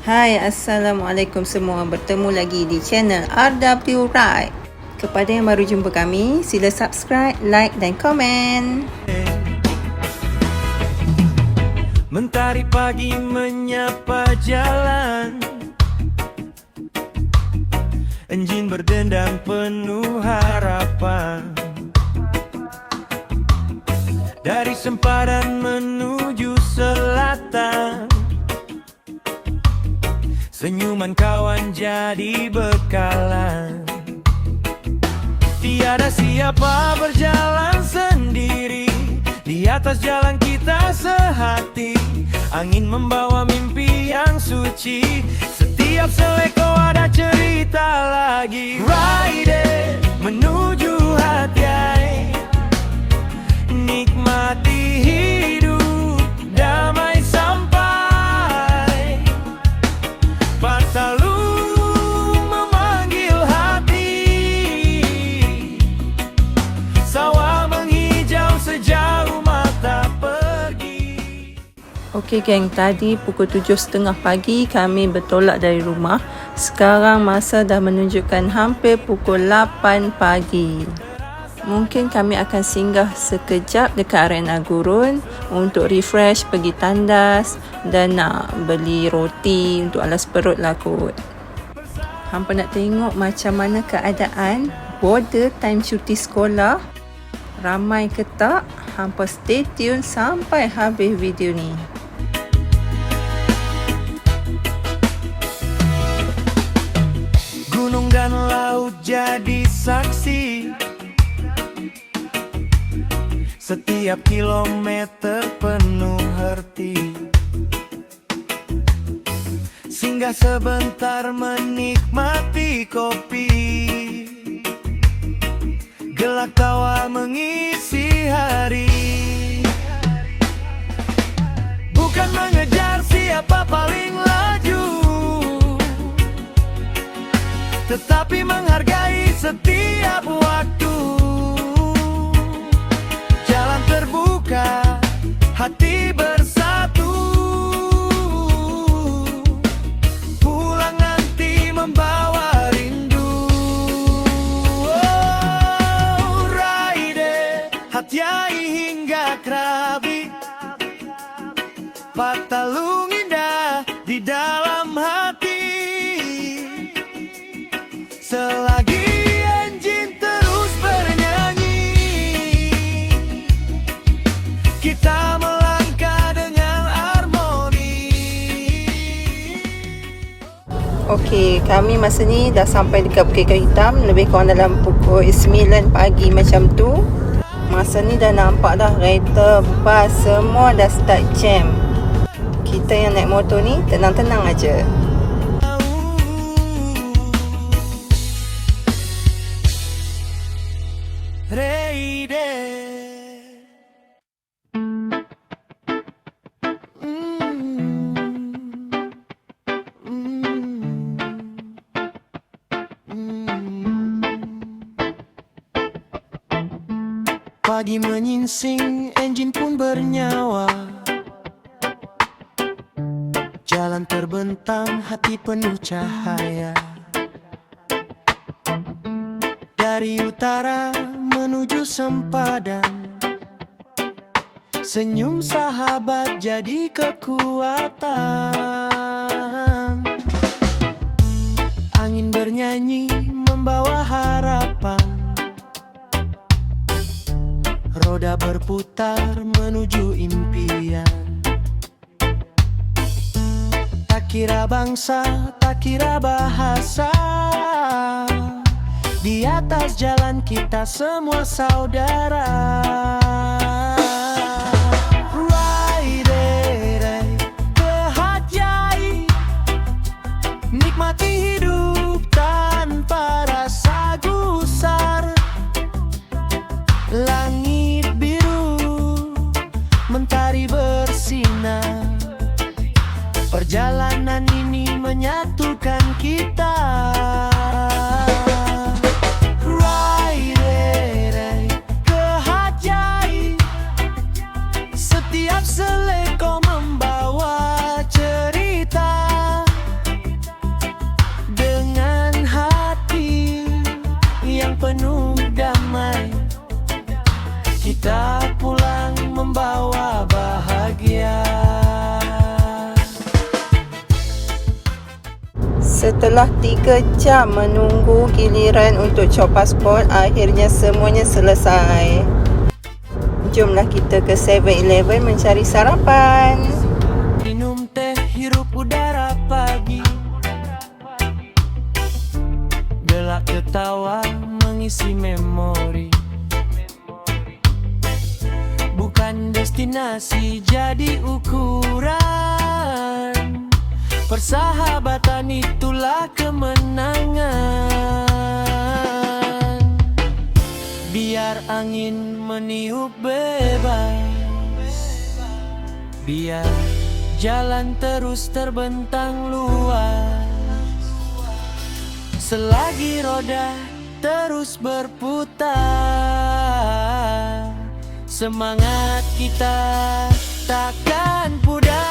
Hai, Assalamualaikum semua. Bertemu lagi di channel RW Ride. Kepada yang baru jumpa kami, sila subscribe, like dan komen. Mentari pagi menyapa jalan, enjin berdendang penuh harapan. Dari sempadan menuju selatan, senyuman kawan jadi bekalan. Tiada siapa berjalan sendiri, di atas jalan kita sehati. Angin membawa mimpi yang suci, setiap seleko ada cerita lagi. Ride menuju hati, nikmati hidup, damai sampai Partalung memanggil hati. Sawah menghijau sejauh mata pergi. Okey geng, tadi pukul 7.30 pagi kami bertolak dari rumah. Sekarang masa dah menunjukkan hampir pukul 8 pagi. Mungkin kami akan singgah sekejap dekat arena gurun untuk refresh, pergi tandas dan nak beli roti untuk alas perut lah kot. Hampa nak tengok macam mana keadaan border time cuti sekolah? Ramai ke tak? Hampa stay tune sampai habis video ni. Gunung dan laut jadi saksi, setiap kilometer penuh arti. Singgah sebentar menikmati kopi, gelak tawa mengisi hari. Bukan mengejar siapa paling laju, tetapi menghargai setiap waktu. Jalan terbuka, hati bersatu. Pulang nanti membawa rindu. Oh, Ride, Hatyai hingga Krabi, Partalung indah di dalam hati. Selagi enjin terus bernyanyi, kita melangkah dengan harmoni. Okey, kami masa ni dah sampai dekat Bukit Kayu Hitam. Lebih kurang dalam pukul 9 pagi macam tu. Masa ni dah nampak dah kereta, bas semua dah start jam. Kita yang naik motor ni tenang-tenang aja. Ride. Pagi menyingsing, enjin pun bernyawa. Jalan terbentang, hati penuh cahaya. Dari utara menuju sempadan, senyum sahabat jadi kekuatan. Angin bernyanyi membawa harapan, roda berputar menuju impian. Tak kira bangsa, tak kira bahasa, di atas jalan kita semua saudara. Ride ke Hatyai, nikmati hidup tanpa rasa gusar. Langit biru, mentari bersinar. Perjalanan ini menyatukan kita. Ride ke Hatyai, setiap seleko membawa cerita. Setelah 3 jam menunggu giliran untuk cop pasport, akhirnya semuanya selesai. Jomlah kita ke 7-Eleven mencari sarapan. Minum teh, hirup udara pagi. Gelak ketawa mengisi memori. Bukan destinasi jadi ukuran. Persahabatan itulah kemenangan. Biar angin meniup bebas, biar jalan terus terbentang luas. Selagi roda terus berputar, semangat kita takkan pudar.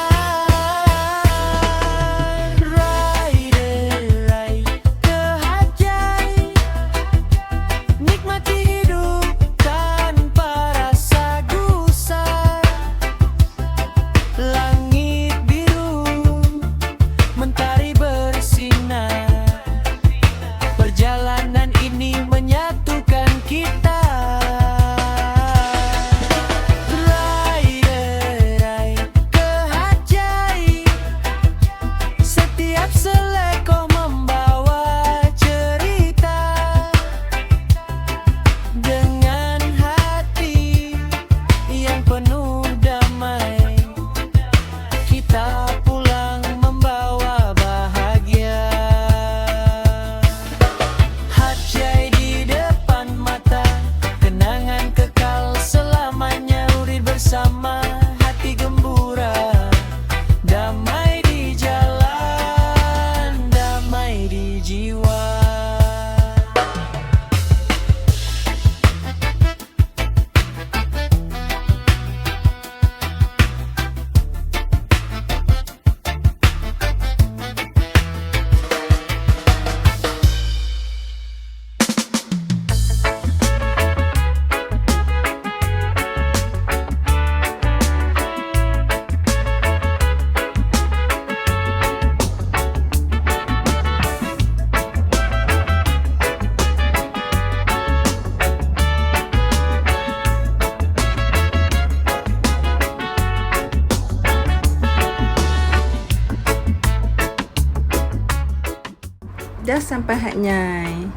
Dah sampai Hatnyai.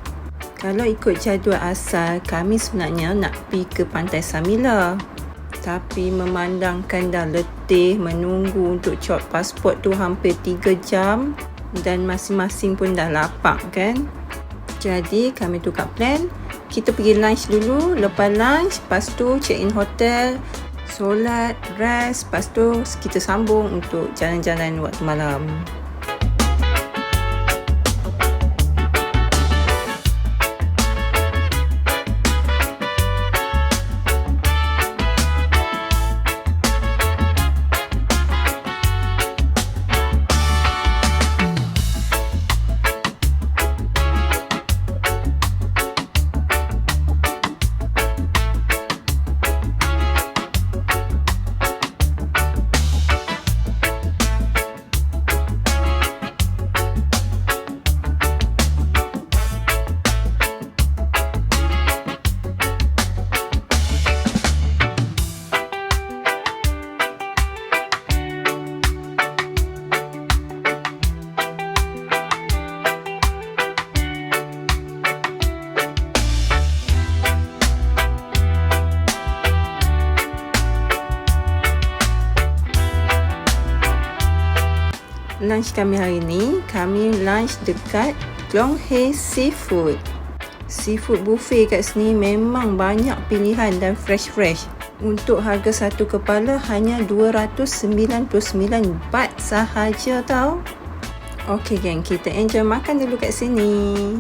Kalau ikut jadual asal, kami sebenarnya nak pergi ke Pantai Samila. Tapi memandangkan dah letih menunggu untuk cop pasport tu hampir 3 jam dan masing-masing pun dah lapar kan. Jadi kami tukar plan. Kita pergi lunch dulu. Lepas lunch, lepas tu check in hotel, solat, rest. Lepas tu kita sambung untuk jalan-jalan waktu malam. Lunch kami hari ni, kami lunch dekat Klong Hei Seafood. Seafood buffet kat sini memang banyak pilihan dan fresh-fresh. Untuk harga satu kepala hanya 299 baht sahaja tau. Okey geng, kita enjoy makan dulu kat sini.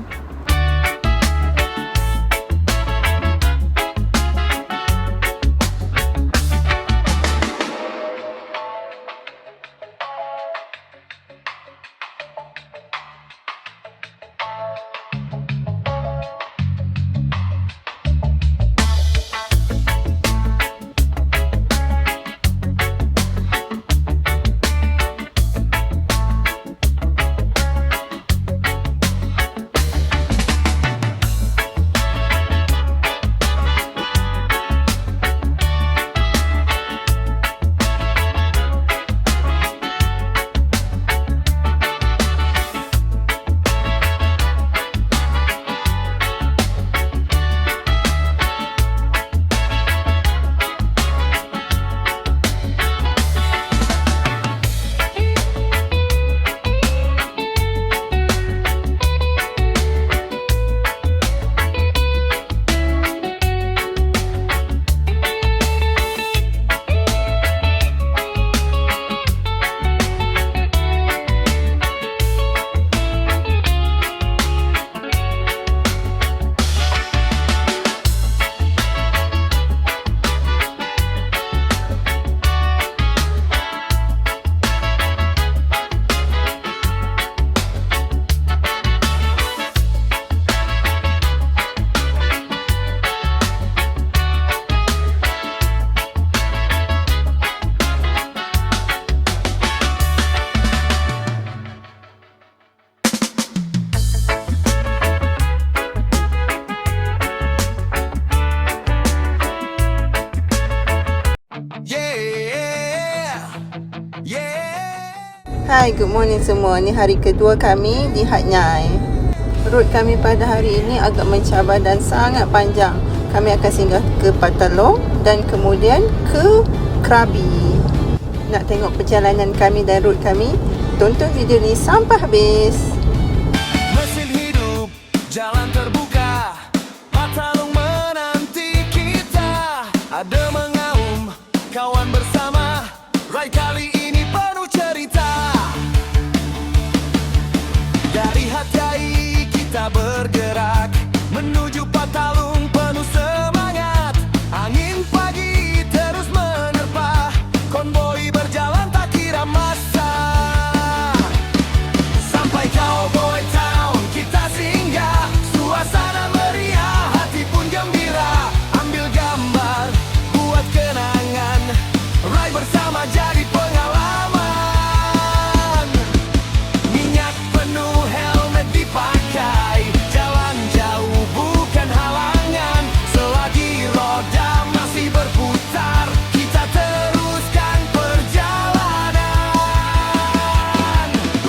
Hai, good morning semua. Ni hari kedua kami di Hat Nyai. Route kami pada hari ini agak mencabar dan sangat panjang. Kami akan singgah ke Patalong dan kemudian ke Krabi. Nak tengok perjalanan kami dan route kami? Tonton video ni sampai habis. Mesin hidup, jalan terbuka, Patalong menanti kita. Ada mengaum, kawan bersama, ride kali ini penuh cerita. Dari Hatyai kita bergerak menuju Patalong penuh semangat. Angin pagi terus menerpa, konvoi berjalan tak kira masa. Sampai Cowboy Town kita singgah, suasana meriah, hati pun gembira. Ambil gambar, buat kenangan, ride bersama jadi pengalaman. Minyak penuh, helmet dipakai, jalan jauh bukan halangan. Selagi roda masih berputar, kita teruskan perjalanan.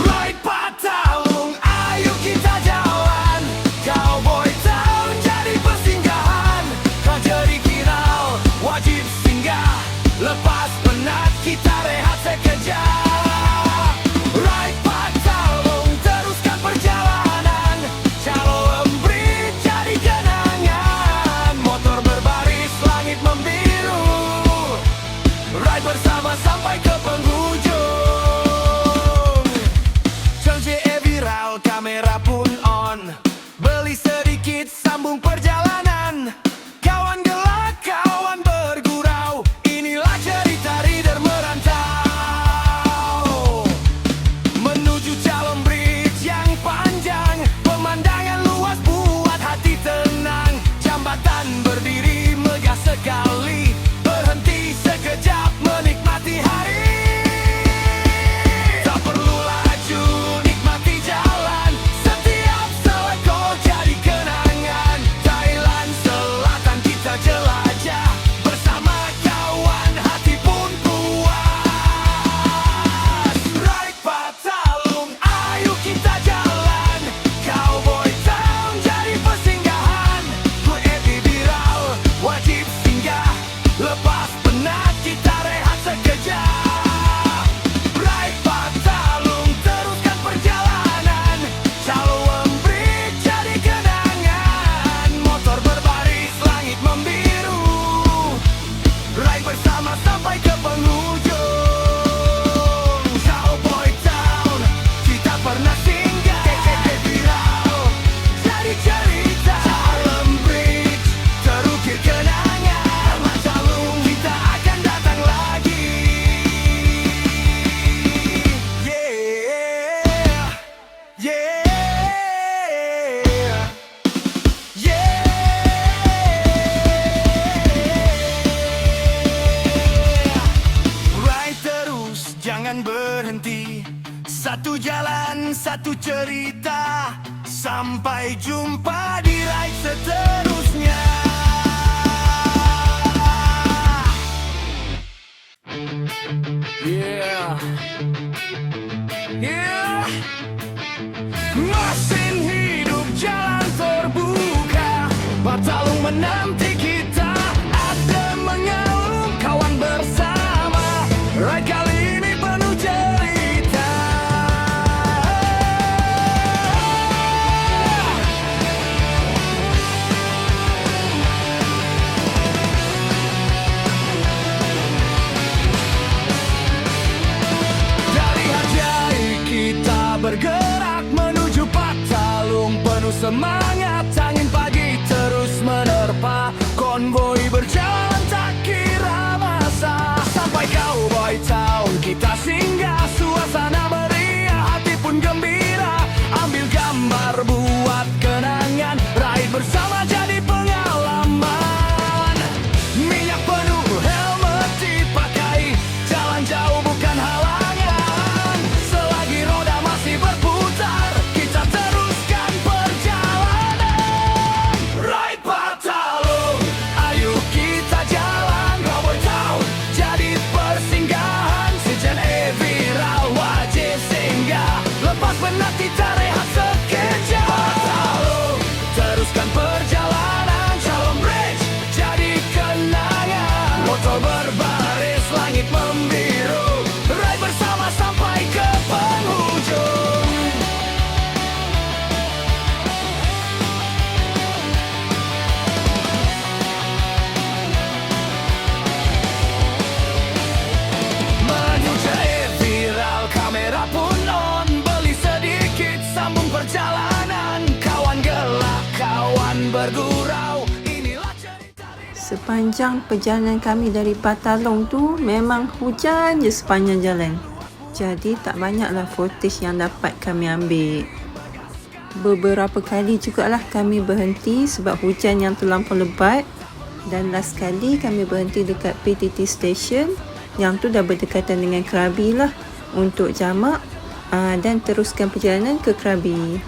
Ride Patalong, ayo kita jalan. Cowboy Town jadi persinggahan. Tragedi viral, wajib singgah. Lepas penat kita rehat sekejap. Ride Patalong, teruskan perjalanan. Shalom Bridge jadi kenangan. Motor berbaris, langit membiru. Ride bersama sampai ke penghujung. Changje viral, kamera pun on. Beli sedikit, sambung perjalanan. Kawan gelak, kawan bergurau. Inilah cerita rider merantau. Menuju Calon Bridge yang panjang, pemandangan luas buat hati tenang. Jambatan berdiri megah sekali, berhenti sekejap menikmati hari. Tak perlu laju, nikmati jalan. Setiap selekor jadi kenangan. Thailand Selatan kita jelajah, bersama kawan hati pun puas. Ride Patalong, ayo kita jalan. Cowboy Town jadi persinggahan. Fluid viral, wajib singgah. Lepas penat kita rehat sekejap. Ride Patalong, teruskan perjalanan. Shalom Bridge jadi kenangan. Motor berbaris, langit membiru. Ride bersama sampai ke penghujung. Cowboy Town, kita pernah singgah. Viral, jadi cerita. Shalom Bridge, terukir kenangan. Patalong, kita akan datang lagi. Yeah, yeah, yeah. Ride terus, jangan berhenti. Satu jalan, satu cerita. Sampai jumpa di ride seterusnya. Yeah, yeah. Mesin hidup, jalan terbuka, Patalong menanti kita. Ada mengaum, kawan bersama, ride kali ini penuh cerita. Dari Hatyai kita bergerak menuju Patalong penuh semangat. Angin pagi terus menerpa, konvoi berjalan tak kira masa. Sampai Cowboy Town kita singgah, suasana meriah, hati pun gembira. Ambil gambar buat kenangan, ride bersama jadi pengalaman. Minyak penuh, helmet dipakai, jalan jauh bukan halangan. Selagi roda masih berputar, kita teruskan perjalanan. Sepanjang perjalanan kami dari Batalong tu memang hujan je sepanjang jalan. Jadi tak banyaklah footage yang dapat kami ambil. Beberapa kali jugalah kami berhenti sebab hujan yang terlampau lebat. Dan last kali kami berhenti dekat PTT station yang tu dah berdekatan dengan Krabi lah untuk jamak dan teruskan perjalanan ke Krabi.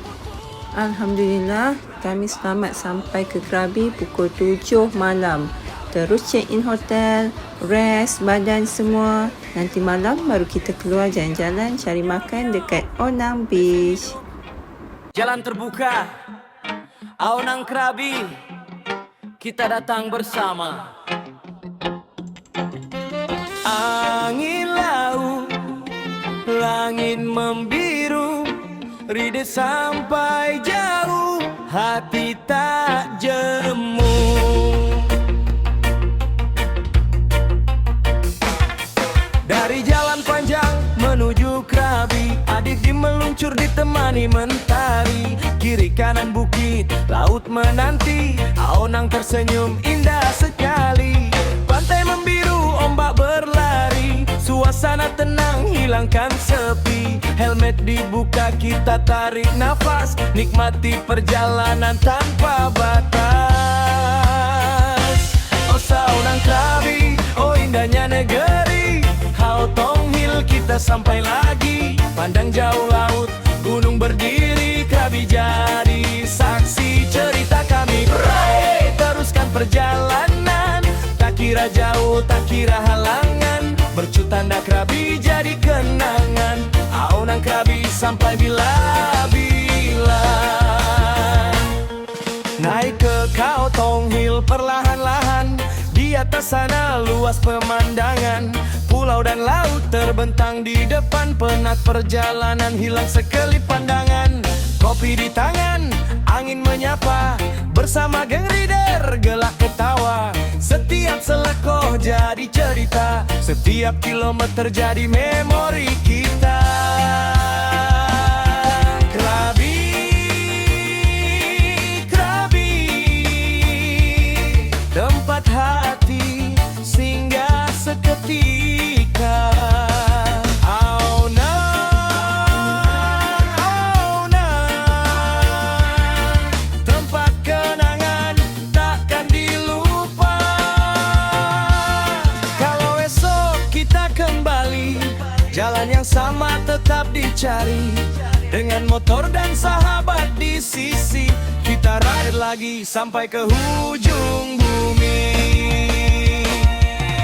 Alhamdulillah, kami selamat sampai ke Krabi pukul 7 malam. Terus check in hotel, rest badan semua. Nanti malam baru kita keluar jalan-jalan cari makan dekat Onang Beach. Jalan terbuka, Aonang Krabi, kita datang bersama. Angin laut, langit membiru, ride sampai jauh, hati tak jemu. Dari jalan panjang menuju Krabi, adik meluncur ditemani mentari. Kiri kanan bukit, laut menanti, Aonang tersenyum indah sekali. Pantai membiru, ombak berlari, suasana tenang hilangkan sepi. Helmet dibuka, kita tarik nafas, nikmati perjalanan tanpa batas. Oh Aonang Krabi, oh indahnya negeri, Hao Tong Hill kita sampai lagi. Pandang jauh laut, gunung berdiri, Krabi jadi saksi cerita kami. Hey, teruskan perjalanan, tak kira jauh, tak kira halangan. Bercutanda Krabi jadi kenangan, Aonang Krabi sampai bila-bila. Naik ke Khao Tong Hill perlahan-lahan, di atas sana luas pemandangan, pulau dan laut terbentang di depan. Penat perjalanan hilang sekelip pandangan, kopi di tangan, angin menyapa, bersama geng rider gelak ketawa. Setiap selekoh jadi cerita, setiap kilometer jadi memori kita. Krabi, Krabi, tempat hati singgah seketika. Aonang, Aonang, tempat kenangan takkan dilupa. Kalau esok kita kembali, jalan yang sama tetap dicari. Dengan motor dan sahabat di sisi, kita ride lagi sampai ke ujung bumi.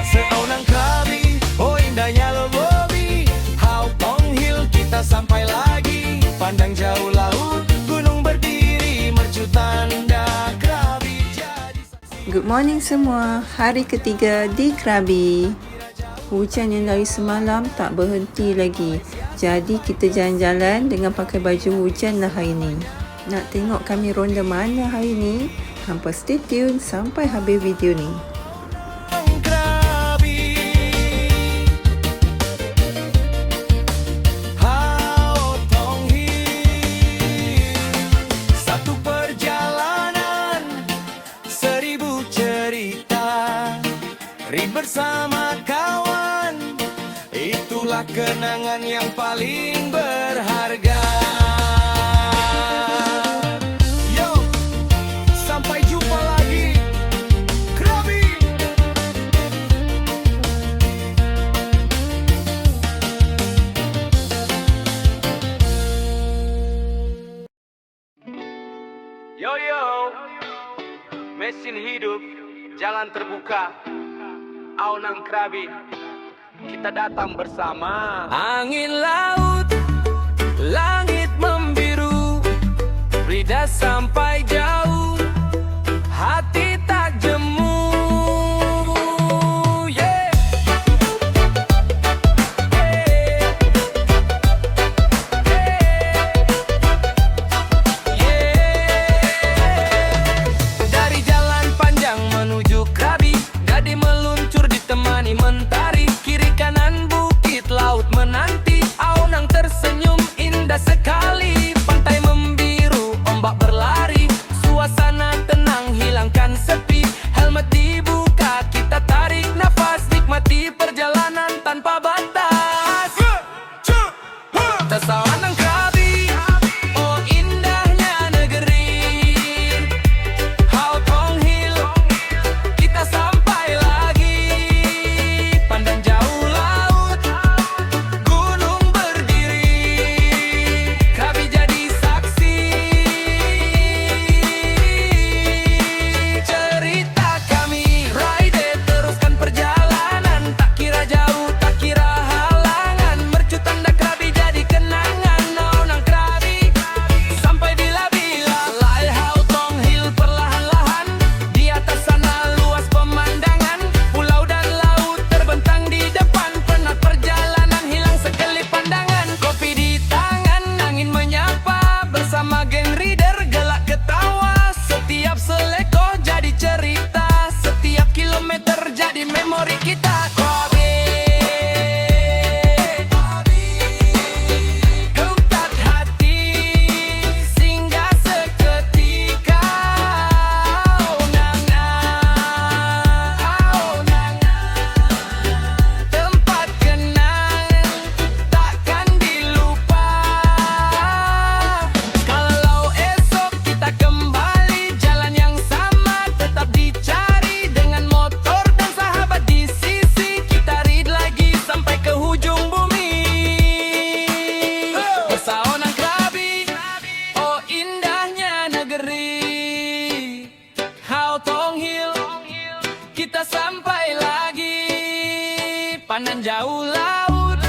Seonang Krabi, oh indahnya Lobobi, Hao Tong Hill kita sampai lagi. Pandang jauh laut, gunung berdiri, mercutanda Krabi jadi saksi. Good morning semua, hari ketiga di Krabi. Hujan yang dari semalam tak berhenti lagi. Jadi kita jalan-jalan dengan pakai baju hujan lah hari ni. Nak tengok kami ronda mana hari ni? Hampa stay tune sampai habis video ni. Krabi, Hao Tong Hill, satu perjalanan, 1000 cerita, ri bersama kawan, itulah kenangan yang paling berharga. Yo, sampai jumpa lagi, Krabi. Yo yo, mesin hidup, jalan terbuka, Aonang Krabi, kita datang bersama. Angin laut, langit membiru, rida sampai jauh, hati tak jemu. Yeah. Dari jalan panjang menuju Krabi, Gadi meluncur ditemani mentari. Kiri kanan bukit, laut menanti, Aonang Tasawan ng Krabi, oh indahnya negeri. Hao Tong Hill, kita sampai lagi. Pandang jauh laut, gunung berdiri. Krabi jadi saksi cerita kami. Ride teruskan perjalanan, tak kira jauh, tak kira halangan. Mercu tanda Krabi jadi kenangan. Nonang Krabi sampai bila-bila. Lai Hao Tong Hill perlahan-lahan, di atas sana luas pemandangan. Pulau dan laut terbentang di depan. Penat perjalanan hilang sekelip pandangan. Kopi di tangan, angin menyapa. Bersama geng rider gelak ketawa. Setiap seleko jadi cerita. Setiap kilometer jadi memori kita. Krabi gemtar hati, singgah seketika. Oh nana, oh nana, tempat kenang takkan dilupa. Kalau esok kita kembali, jalan yang sama tetap dicari. Dengan motor dan sahabat di sisi, kita ride lagi sampai ke hujung bumi. Pesona Krabi, oh indahnya negeri. Hao Tong Hill, kita sampai lagi. Pandang jauh laut,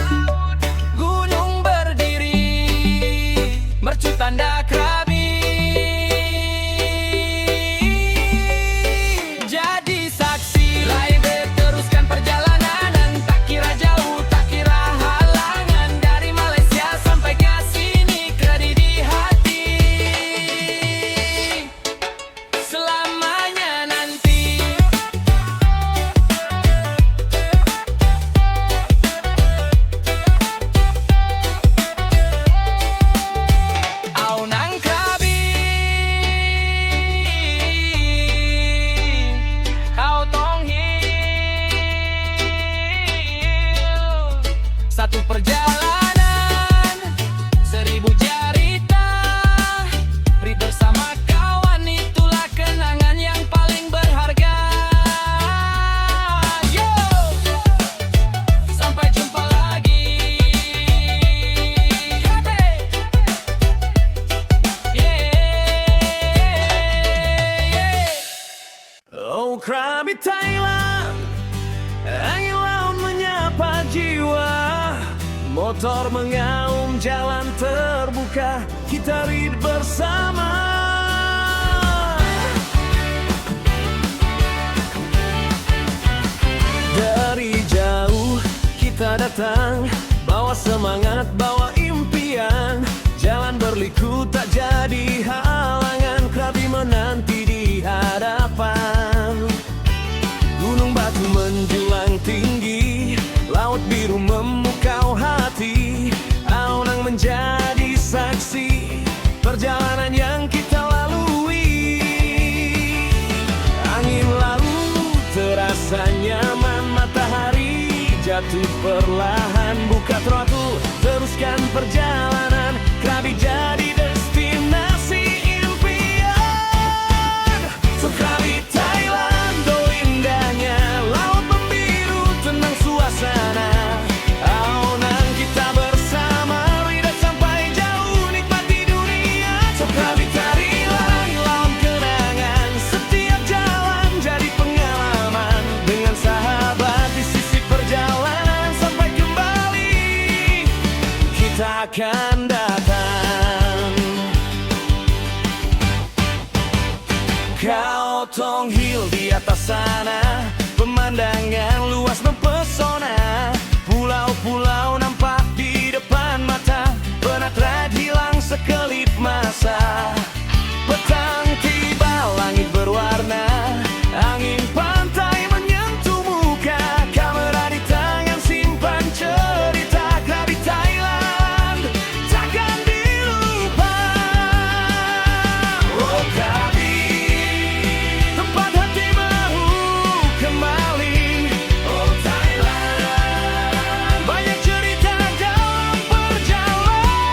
gunung berdiri. Mercu tanda Krabi jadi saksi. Ride teruskan perjalanan, tak kira jauh, tak kira halangan. Dari Malaysia sampai ke sini, Krabi di hati selamanya nanti. Aunang Krabi, Hao Tong Hill. Satu perjalanan, 1000 cerita. Ride bersama kawan, itulah kenangan yang paling berharga. Yo, sampai jumpa lagi. Oh Krabi Thailand, angin laut menyapa jiwa. Motor mengaum, jalan terbuka, kita ride bersama. Dari jauh kita datang, bawa semangat, bawa impian. Jalan berliku tak jadi halangan. Krabi menanti di hadapan. Gunung batu menjulang tinggi, laut biru memukau hati. Aunang menjadi saksi perjalanan yang kita lalui. Angin laut terasa nyaman, matahari jatuh perlahan. Buka trotoar, teruskan perjalanan. Krabi jadi destinasi impian. So Krabi Thailand, oh indahnya laut membiru, tenang suasana. Aunang kita bersama, ride sampai jauh, nikmati dunia. So Krabi Thailand, laut kenangan. Setiap jalan jadi pengalaman. Dengan sahabat di sisi perjalanan, sampai kembali kita akan datang. Hao Tong Hill di atas sana, pemandangan luas mempesona. Pulau-pulau nampak di depan mata. Penat ride hilang sekelip masa. Petang tiba, langit berwarna. Angin pantai menyentuh muka. Kamera di tangan, simpan cerita. Krabi Thailand takkan dilupa. Oh Krabi, tempat hati mau kembali. Oh Thailand, banyak cerita dalam perjalanan.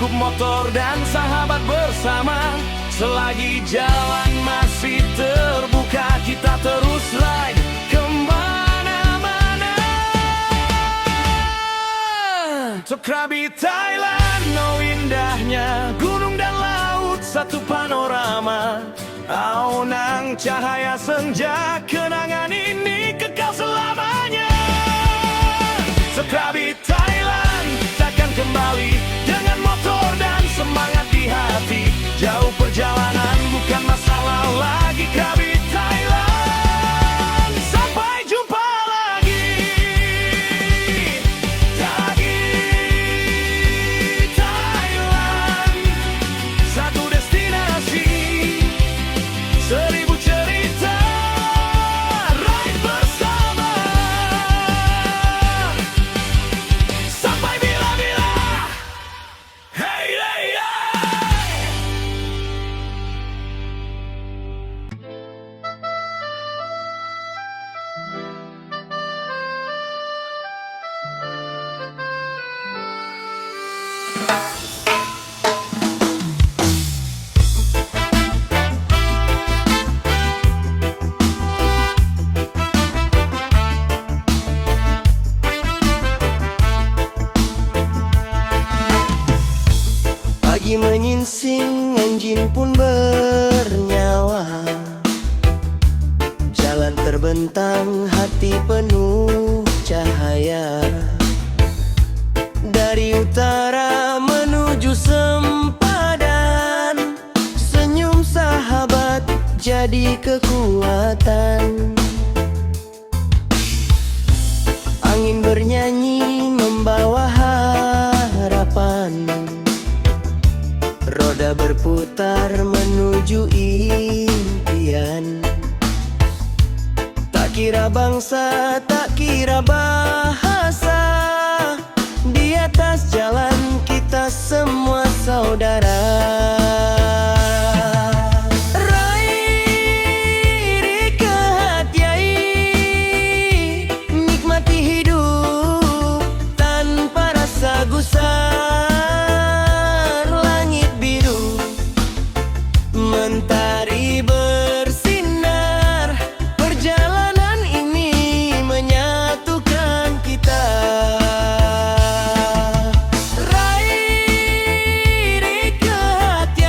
cukup motor dan sahabat bersama. Selagi jalan masih terbuka, kita terus ride kemana-mana. To Krabi, Thailand, oh indahnya gunung dan laut, satu panorama. Aunang cahaya senja, kenangan ini kekal selamanya. To Krabi, Thailand, takkan kembali dengan motor dan semangat di hati. Jauh perjalanan bukan masalah lagi. Krabi, Thailand, sampai jumpa lagi. Lagi Thailand, satu destinasi, seribu cerita, ride bersama. Sampai bila-bila. Hey, hey, hey. Pagi menyingsing, enjin pun bernyawa. Jalan terbentang, hati penuh cahaya. Dari utara menuju sempadan, senyum sahabat jadi kekuatan. Angin bernyanyi membawa harapan. Roda berputar menuju impian. Tak kira bangsa, tak kira bahasa, di atas jalan kita semua saudara. Raih kehati-hati, nikmati hidup tanpa rasa gusar. Langit biru mentari bersinar, perjalanan ini menyatukan kita. Raih kehati-hati,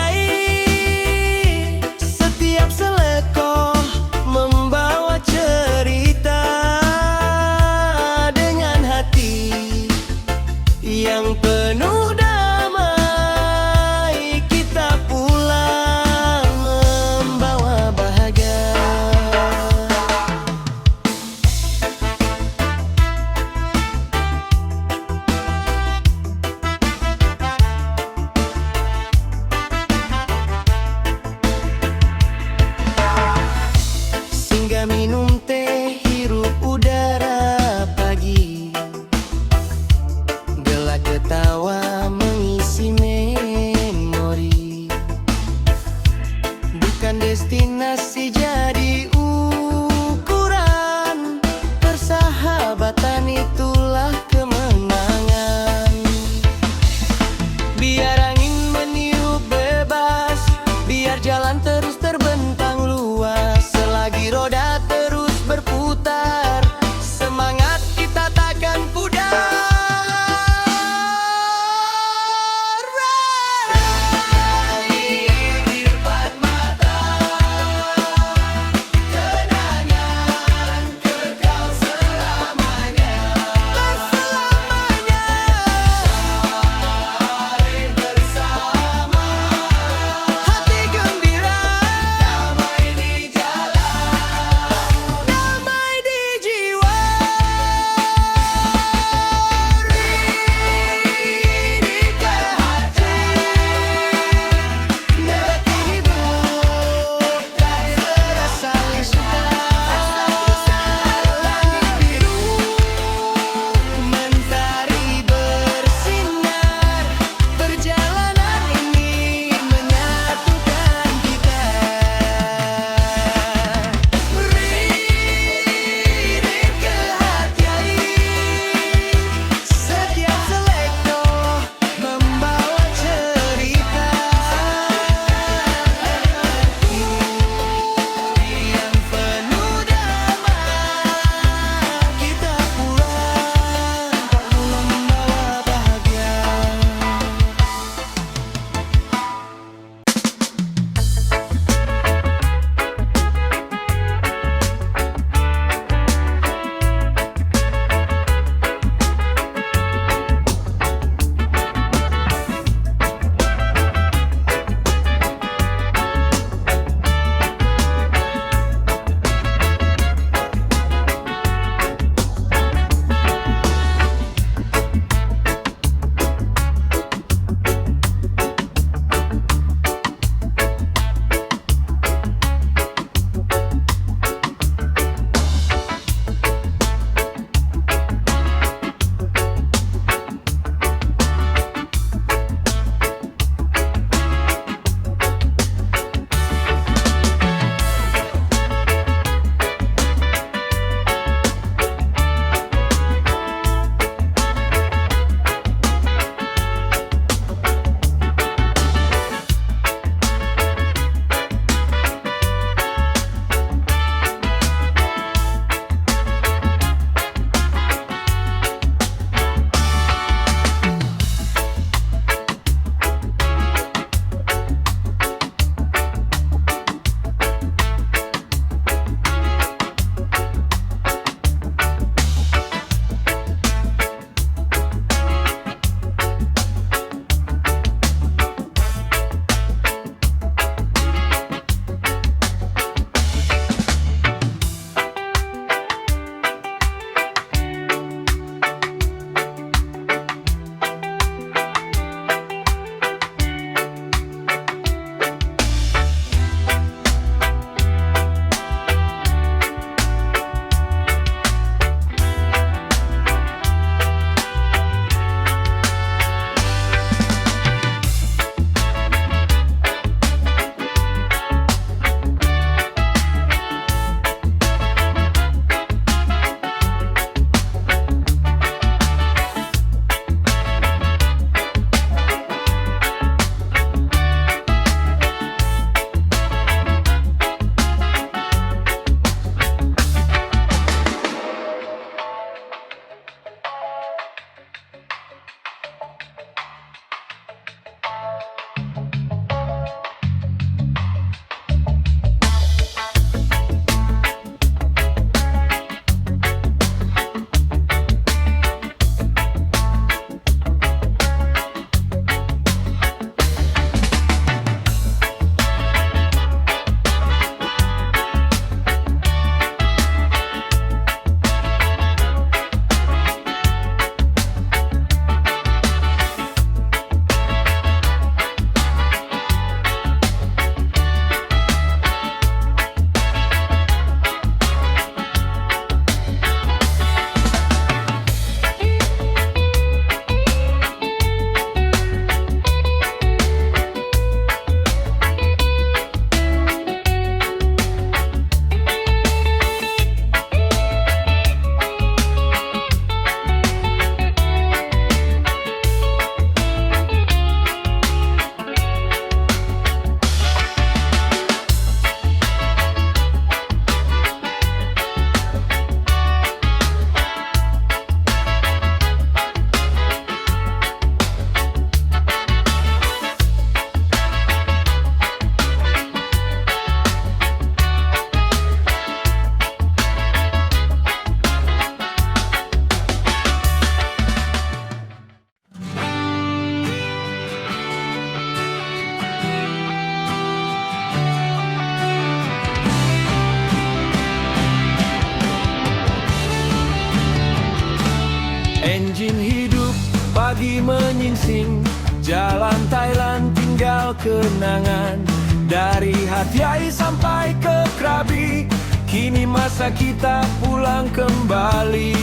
Enjin hidup pagi menyingsing, jalan Thailand tinggal kenangan. Dari Hatiai sampai ke Krabi, kini masa kita pulang kembali.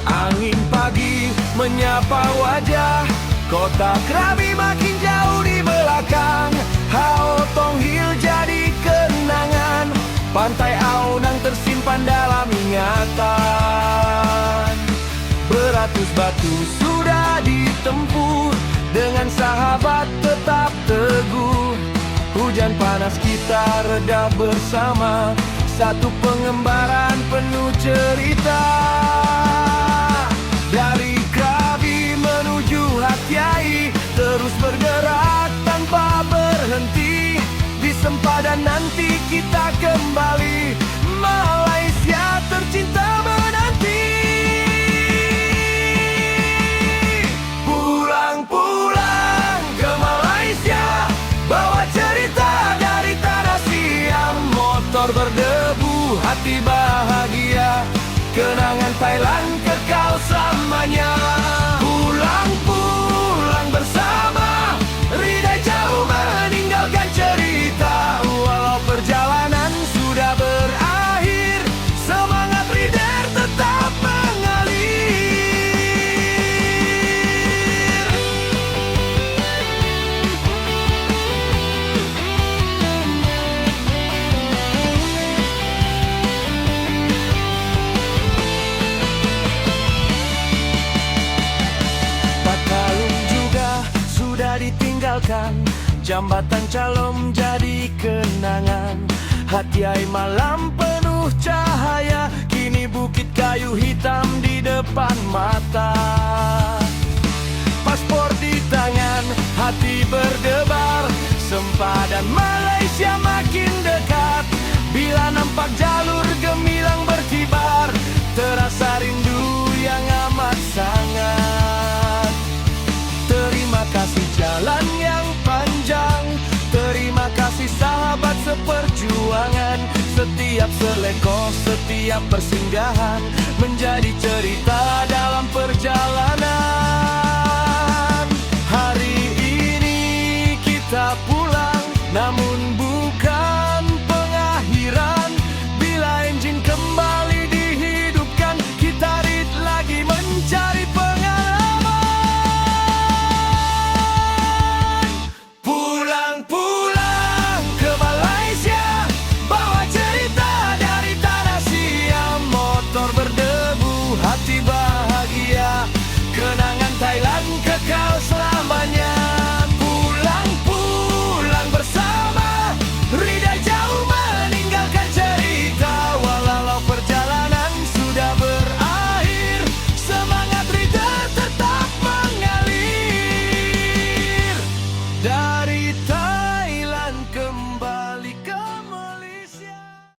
Angin pagi menyapa wajah, kota Krabi makin jauh di belakang. Hao Tong Hill jadi kenangan, pantai Aonang tersimpan dalam ingatan. Beratus batu sudah ditempuh, dengan sahabat tetap teguh. Hujan panas kita reda bersama, satu pengembaraan penuh cerita. Dari Krabi menuju Hatiai, terus bergerak tanpa berhenti. Di sempadan nanti kita kembali, Malaysia tercinta menanti. Pulang-pulang ke Malaysia, bawa cerita dari tanah Siam. Motor berdebu, hati bahagia, kenangan Thailand kekal selamanya. Pulang-pulang bersama, lidah jauh meninggalkan cerita. Walau perjalanan sudah berakhir, semangat lidah tetap mengalir. Takalung juga sudah ditinggalkan, jambatan Calom jadi kenangan. Hatiai malam penuh cahaya, kini bukit kayu hitam di depan mata. Paspor di tangan, hati berdebar, sempadan Malaysia makin dekat. Bila nampak jalur gemilang berkibar, terasa rindu yang amat sangat. Terima kasih jalan yang panjang, terima kasih sahabat seperjuangan. Setiap seleko, setiap persinggahan menjadi cerita dalam perjalanan.